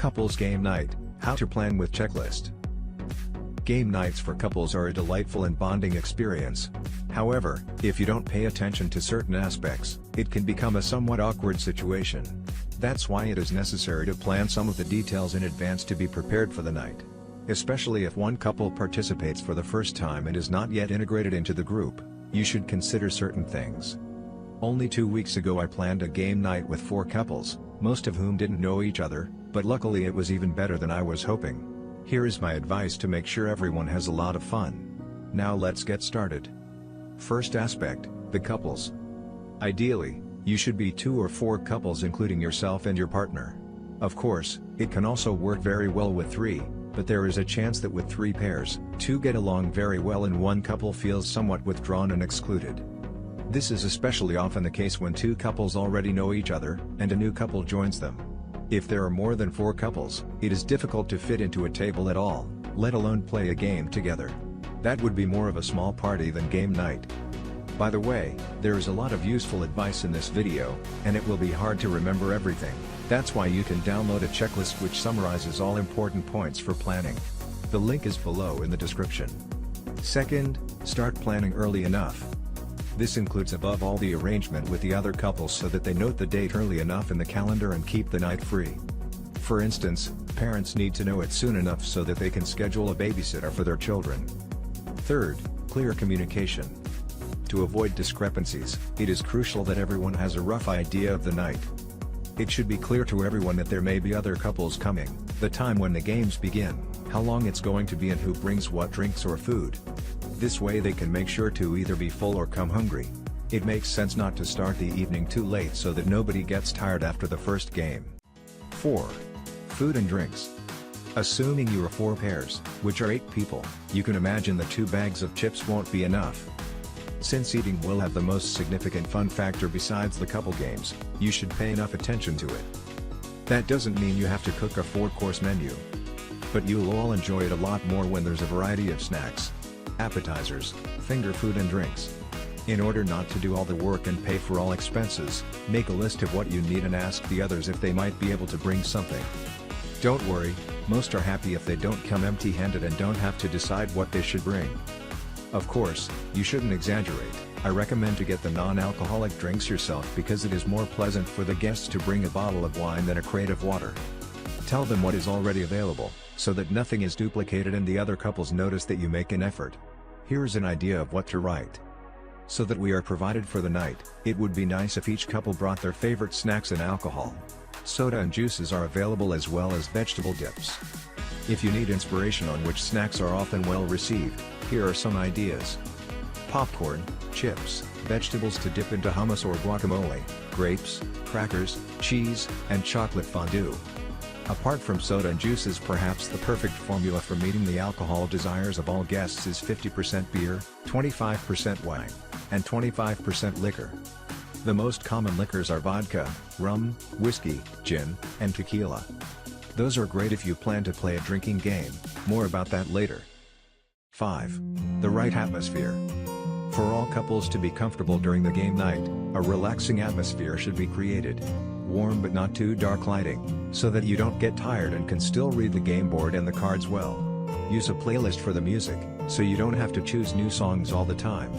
Couples Game Night, How to Plan with Checklist. Game nights for couples are a delightful and bonding experience. However, if you don't pay attention to certain aspects, it can become a somewhat awkward situation. That's why it is necessary to plan some of the details in advance to be prepared for the night. Especially if one couple participates for the first time and is not yet integrated into the group, you should consider certain things. Only 2 weeks ago I planned a game night with 4 couples, most of whom didn't know each other, but luckily it was even better than I was hoping. Here is my advice to make sure everyone has a lot of fun. Now let's get started. First aspect, the couples. Ideally, you should be 2 or 4 couples including yourself and your partner. Of course, it can also work very well with 3, but there is a chance that with 3 pairs, 2 get along very well and 1 couple feels somewhat withdrawn and excluded. This is especially often the case when 2 couples already know each other, and a new couple joins them. If there are more than 4 couples, it is difficult to fit into a table at all, let alone play a game together. That would be more of a small party than game night. By the way, there is a lot of useful advice in this video, and it will be hard to remember everything. That's why you can download a checklist which summarizes all important points for planning. The link is below in the description. Second, start planning early enough. This includes above all the arrangement with the other couples so that they note the date early enough in the calendar and keep the night free. For instance, parents need to know it soon enough so that they can schedule a babysitter for their children. Third, clear communication. To avoid discrepancies, it is crucial that everyone has a rough idea of the night. It should be clear to everyone that there may be other couples coming, the time when the games begin, how long it's going to be and who brings what drinks or food. This way they can make sure to either be full or come hungry. It makes sense not to start the evening too late so that nobody gets tired after the first game. 4. Food and drinks. Assuming you are 4 pairs, which are 8 people, you can imagine the 2 bags of chips won't be enough. Since eating will have the most significant fun factor besides the couple games, you should pay enough attention to it. That doesn't mean you have to cook a 4-course menu. But you'll all enjoy it a lot more when there's a variety of snacks, appetizers, finger food and drinks. In order not to do all the work and pay for all expenses, make a list of what you need and ask the others if they might be able to bring something. Don't worry, most are happy if they don't come empty-handed and don't have to decide what they should bring. Of course, you shouldn't exaggerate. I recommend to get the non-alcoholic drinks yourself because it is more pleasant for the guests to bring a bottle of wine than a crate of water. Tell them what is already available, so that nothing is duplicated and the other couples notice that you make an effort. Here's an idea of what to write. So that we are provided for the night, it would be nice if each couple brought their favorite snacks and alcohol. Soda and juices are available as well as vegetable dips. If you need inspiration on which snacks are often well received, here are some ideas. Popcorn, chips, vegetables to dip into hummus or guacamole, grapes, crackers, cheese, and chocolate fondue. Apart from soda and juices, perhaps the perfect formula for meeting the alcohol desires of all guests is 50% beer, 25% wine, and 25% liquor. The most common liquors are vodka, rum, whiskey, gin, and tequila. Those are great if you plan to play a drinking game, more about that later. 5. The right atmosphere. For all couples to be comfortable during the game night, a relaxing atmosphere should be created. Warm but not too dark lighting, so that you don't get tired and can still read the game board and the cards well. Use a playlist for the music, so you don't have to choose new songs all the time.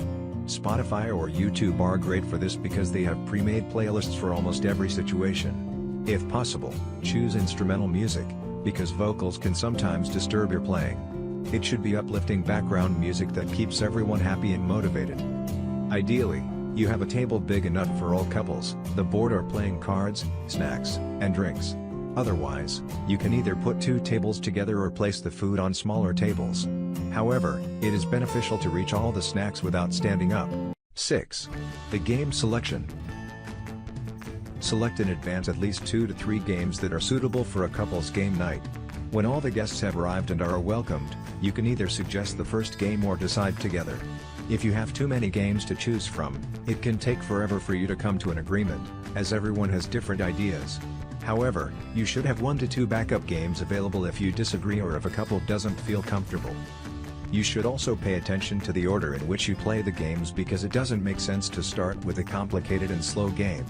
Spotify or YouTube are great for this because they have pre-made playlists for almost every situation. If possible, choose instrumental music, because vocals can sometimes disturb your playing. It should be uplifting background music that keeps everyone happy and motivated. Ideally, you have a table big enough for all couples, the board are playing cards, snacks, and drinks. Otherwise, you can either put 2 tables together or place the food on smaller tables. However, it is beneficial to reach all the snacks without standing up. 6. The game selection. Select in advance at least 2 to 3 games that are suitable for a couple's game night. When all the guests have arrived and are welcomed, you can either suggest the first game or decide together. If you have too many games to choose from, it can take forever for you to come to an agreement, as everyone has different ideas. However, you should have 1 to 2 backup games available if you disagree or if a couple doesn't feel comfortable. You should also pay attention to the order in which you play the games because it doesn't make sense to start with a complicated and slow game.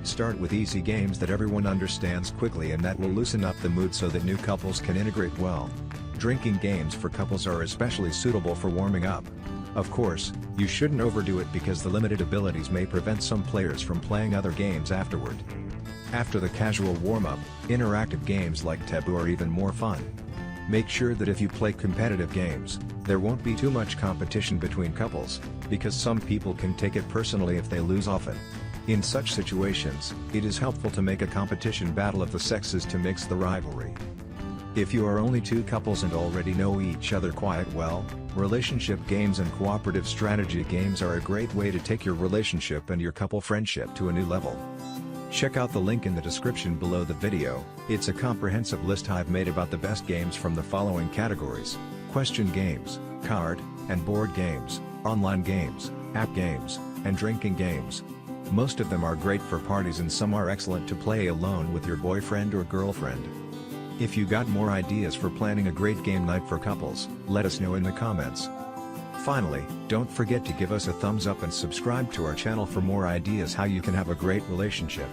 Start with easy games that everyone understands quickly and that will loosen up the mood so that new couples can integrate well. Drinking games for couples are especially suitable for warming up. Of course, you shouldn't overdo it because the limited abilities may prevent some players from playing other games afterward. After the casual warm-up, interactive games like Taboo are even more fun. Make sure that if you play competitive games, there won't be too much competition between couples, because some people can take it personally if they lose often. In such situations, it is helpful to make a competition battle of the sexes to mix the rivalry. If you are only two couples and already know each other quite well, relationship games and cooperative strategy games are a great way to take your relationship and your couple friendship to a new level. Check out the link in the description below the video. It's a comprehensive list I've made about the best games from the following categories: question games, card and board games, online games, app games, and drinking games. Most of them are great for parties and some are excellent to play alone with your boyfriend or girlfriend. If you got more ideas for planning a great game night for couples, let us know in the comments. Finally, don't forget to give us a thumbs up and subscribe to our channel for more ideas how you can have a great relationship.